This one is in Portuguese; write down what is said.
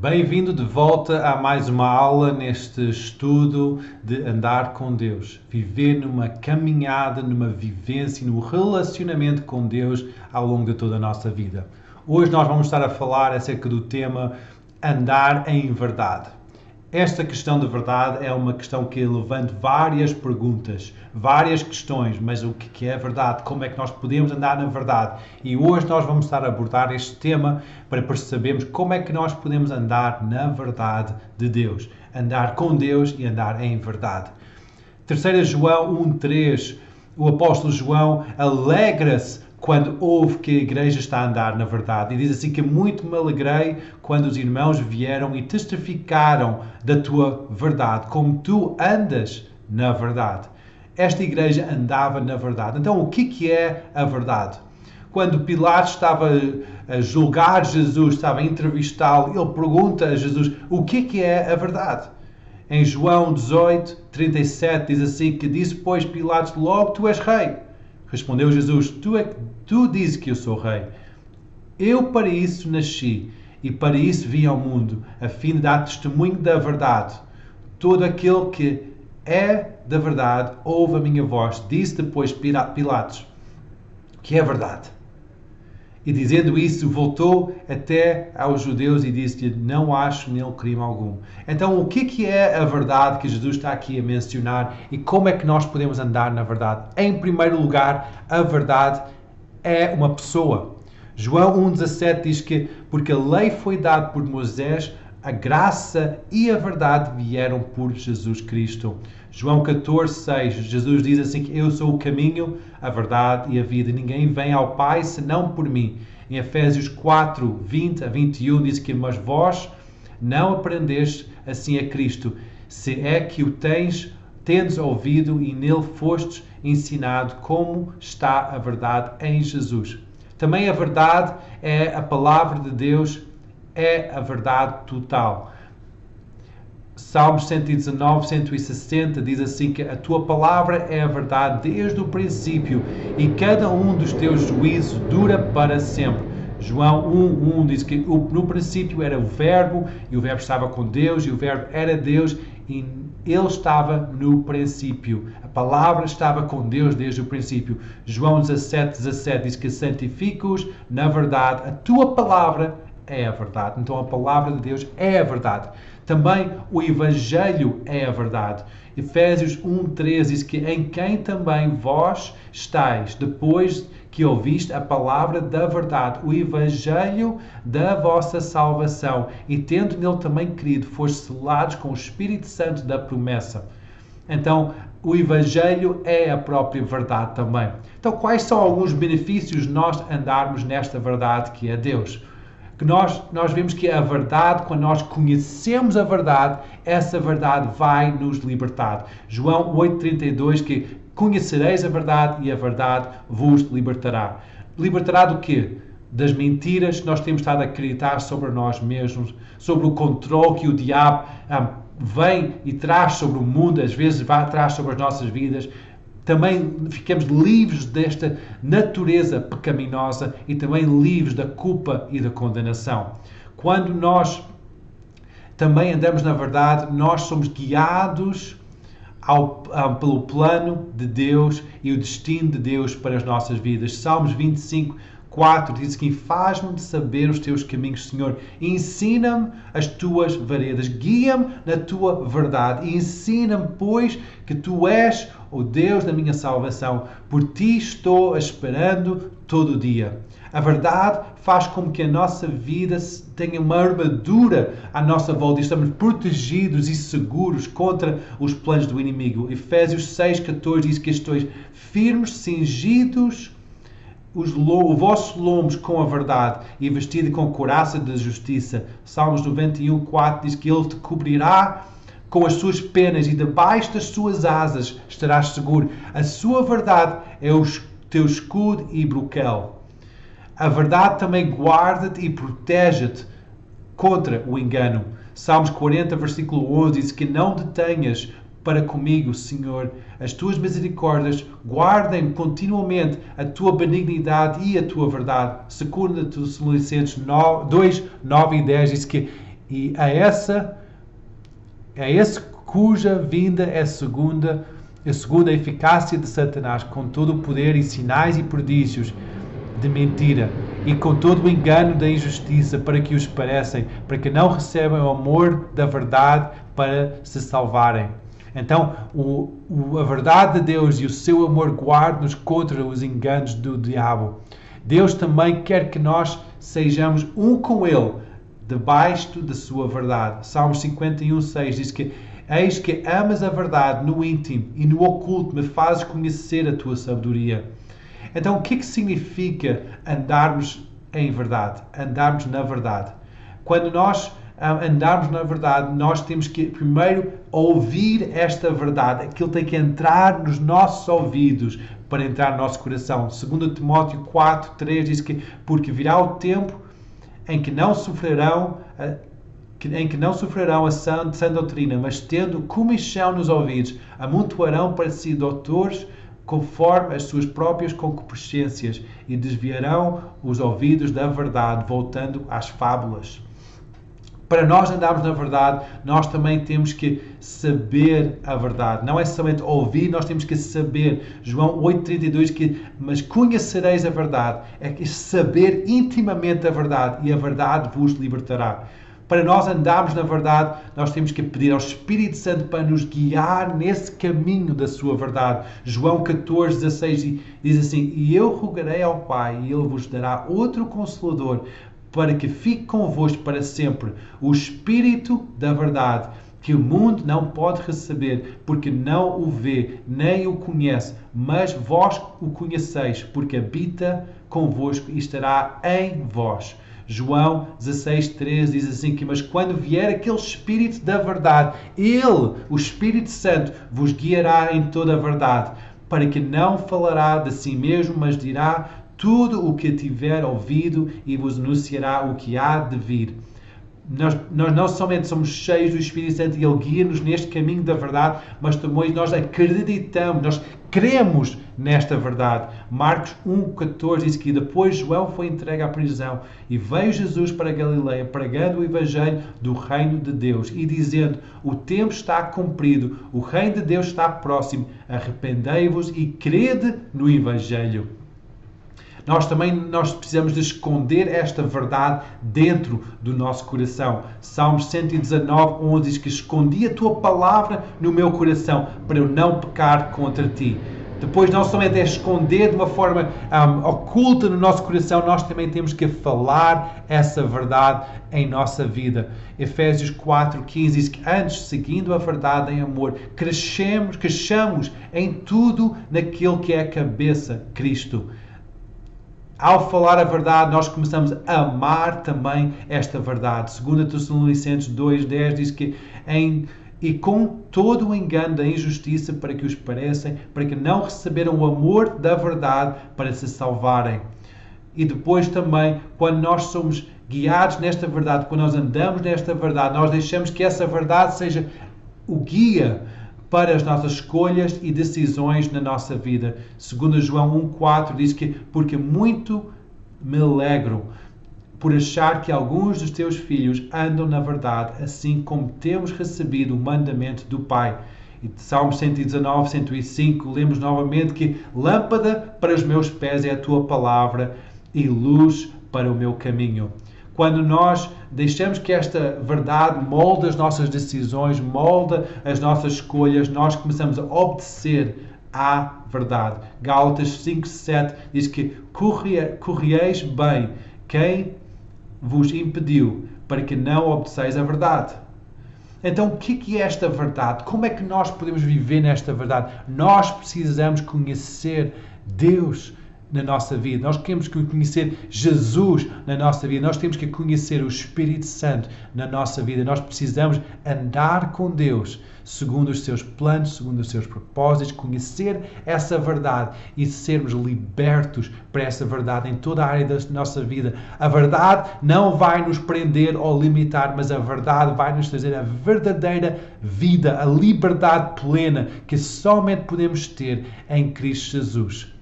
Bem-vindo de volta a mais uma aula neste estudo de andar com Deus. Viver numa caminhada, numa vivência, num relacionamento com Deus ao longo de toda a nossa vida. Hoje nós vamos estar a falar acerca do tema andar em verdade. Esta questão de verdade é uma questão que levanta várias perguntas, várias questões, mas o que é verdade? Como é que nós podemos andar na verdade? E hoje nós vamos estar a abordar este tema para percebermos como é que nós podemos andar na verdade de Deus. Andar com Deus e andar em verdade. 3 João 1,3, o apóstolo João alegra-se quando ouve que a igreja está a andar na verdade. E diz assim que muito me alegrei quando os irmãos vieram e testificaram da tua verdade, como tu andas na verdade. Esta igreja andava na verdade. Então, o que é a verdade? Quando Pilatos estava a julgar Jesus, estava a entrevistá-lo, ele pergunta a Jesus o que é a verdade. Em João 18:37 diz assim que disse, pois Pilatos, logo tu és rei. Respondeu Jesus, tu dizes que eu sou rei. Eu para isso nasci e para isso vim ao mundo, a fim de dar testemunho da verdade. Todo aquele que é da verdade ouve a minha voz. Disse depois Pilatos que é verdade. E dizendo isso, voltou até aos judeus e disse-lhe, não acho nele crime algum. Então, o que é a verdade que Jesus está aqui a mencionar e como é que nós podemos andar na verdade? Em primeiro lugar, a verdade é uma pessoa. João 1,17 diz que, porque a lei foi dada por Moisés, a graça e a verdade vieram por Jesus Cristo. João 14:6, Jesus diz assim que eu sou o caminho, a verdade e a vida. Ninguém vem ao Pai senão por mim. Em Efésios 4:20-21 diz que mas vós não aprendeste assim a Cristo, se é que o tendes ouvido e nele fostes ensinado como está a verdade em Jesus. Também a verdade é a palavra de Deus, é a verdade total. Salmos 119, 160 diz assim que a tua palavra é a verdade desde o princípio e cada um dos teus juízos dura para sempre. João 1:1 diz que no princípio era o verbo e o verbo estava com Deus e o verbo era Deus e ele estava no princípio. A palavra estava com Deus desde o princípio. João 17:17 diz que santifica-os na verdade. A tua palavra é a verdade. Então a palavra de Deus é a verdade. Também o Evangelho é a verdade. Efésios 1:13 diz que em quem também vós estáis, depois que ouviste a palavra da verdade, o Evangelho da vossa salvação, e tendo nele também crido, foste selados com o Espírito Santo da promessa. Então, o Evangelho é a própria verdade também. Então, quais são alguns benefícios de nós andarmos nesta verdade que é Deus? Que nós vemos que a verdade, quando nós conhecemos a verdade, essa verdade vai nos libertar. João 8:32, que conhecereis a verdade e a verdade vos libertará. Libertará do quê? Das mentiras que nós temos estado a acreditar sobre nós mesmos, sobre o controle que o diabo vem e traz sobre o mundo, às vezes traz sobre as nossas vidas. Também ficamos livres desta natureza pecaminosa e também livres da culpa e da condenação. Quando nós também andamos na verdade, nós somos guiados pelo plano de Deus e o destino de Deus para as nossas vidas. Salmos 25:4 diz que faz-me saber os teus caminhos, Senhor. Ensina-me as tuas veredas. Guia-me na tua verdade. E ensina-me, pois, que tu és o Deus da minha salvação. Por ti estou esperando todo o dia. A verdade faz com que a nossa vida tenha uma armadura à nossa volta e estamos protegidos e seguros contra os planos do inimigo. Efésios 6:14 diz que estou firmes, cingidos os vossos lombos com a verdade e vestido com couraça da justiça. Salmos 91:4 diz que ele te cobrirá com as suas penas e debaixo das suas asas estarás seguro. A sua verdade é o teu escudo e broquel. A verdade também guarda-te e protege-te contra o engano. Salmos 40, versículo 11 diz que não detenhas para comigo, Senhor, as tuas misericórdias, guardem continuamente a tua benignidade e a tua verdade. Segundo Tessalonicenses 2, 9 e 10 diz que E a esse cuja vinda é segundo a eficácia de Satanás, com todo o poder e sinais e prodígios de mentira, e com todo o engano da injustiça, para que os parecem, para que não recebam o amor da verdade para se salvarem. Então, a verdade de Deus e o seu amor guarda-nos contra os enganos do diabo. Deus também quer que nós sejamos um com Ele, debaixo da sua verdade. Salmos 51:6 diz que eis que amas a verdade no íntimo e no oculto me fazes conhecer a tua sabedoria. Então, o que significa andarmos em verdade? Andarmos na verdade. Quando nós andarmos na verdade, nós temos que primeiro ouvir esta verdade. Aquilo tem que entrar nos nossos ouvidos para entrar no nosso coração. 2 Timóteo 4:3 diz que porque virá o tempo em que não sofrerão a sã doutrina, mas tendo comichão nos ouvidos, amontoarão para si doutores conforme as suas próprias concupiscências e desviarão os ouvidos da verdade, voltando às fábulas. Para nós andarmos na verdade, nós também temos que saber a verdade. Não é somente ouvir, nós temos que saber. João 8:32 que mas conhecereis a verdade. É que saber intimamente a verdade e a verdade vos libertará. Para nós andarmos na verdade, nós temos que pedir ao Espírito Santo para nos guiar nesse caminho da sua verdade. João 14:16 diz assim: e eu rogarei ao Pai e Ele vos dará outro Consolador para que fique convosco para sempre, o Espírito da verdade, que o mundo não pode receber, porque não o vê, nem o conhece, mas vós o conheceis, porque habita convosco e estará em vós. João 16:13 diz assim que, mas quando vier aquele Espírito da verdade, Ele, o Espírito Santo, vos guiará em toda a verdade, para que não falará de si mesmo, mas dirá tudo o que tiver ouvido e vos anunciará o que há de vir. Nós não somente somos cheios do Espírito Santo e Ele guia-nos neste caminho da verdade, mas também nós acreditamos, nós cremos nesta verdade. Marcos 1:14 diz que depois João foi entregue à prisão e veio Jesus para Galileia, pregando o Evangelho do Reino de Deus e dizendo: o tempo está cumprido, o Reino de Deus está próximo, arrependei-vos e crede no Evangelho. Nós precisamos de esconder esta verdade dentro do nosso coração. Salmos 119:11 diz que escondi a tua palavra no meu coração para eu não pecar contra ti. Depois, não somente é esconder de uma forma oculta no nosso coração, nós também temos que falar essa verdade em nossa vida. Efésios 4:15 diz que antes, seguindo a verdade em amor, cresçamos em tudo naquele que é a cabeça, Cristo. Ao falar a verdade, nós começamos a amar também esta verdade. 2 Tessalonicenses 2:10 diz que e com todo o engano da injustiça para que os parecem, para que não receberam o amor da verdade para se salvarem. E depois também, quando nós somos guiados nesta verdade, quando nós andamos nesta verdade, nós deixamos que essa verdade seja o guia para as nossas escolhas e decisões na nossa vida. 2 João 1:4 diz que porque muito me alegro por achar que alguns dos teus filhos andam na verdade, assim como temos recebido o mandamento do Pai. E de Salmos 119, 105, lemos novamente que lâmpada para os meus pés é a tua palavra e luz para o meu caminho. Quando nós deixamos que esta verdade molde as nossas decisões, molde as nossas escolhas, nós começamos a obedecer à verdade. Gálatas 5:7 diz que corrieis bem quem vos impediu, para que não obedeceis à verdade. Então, o que é esta verdade? Como é que nós podemos viver nesta verdade? Nós precisamos conhecer Deus na nossa vida. Nós temos que conhecer Jesus na nossa vida. Nós temos que conhecer o Espírito Santo na nossa vida. Nós precisamos andar com Deus segundo os seus planos, segundo os seus propósitos, conhecer essa verdade e sermos libertos para essa verdade em toda a área da nossa vida. A verdade não vai nos prender ou limitar, mas a verdade vai nos trazer a verdadeira vida, a liberdade plena que somente podemos ter em Cristo Jesus.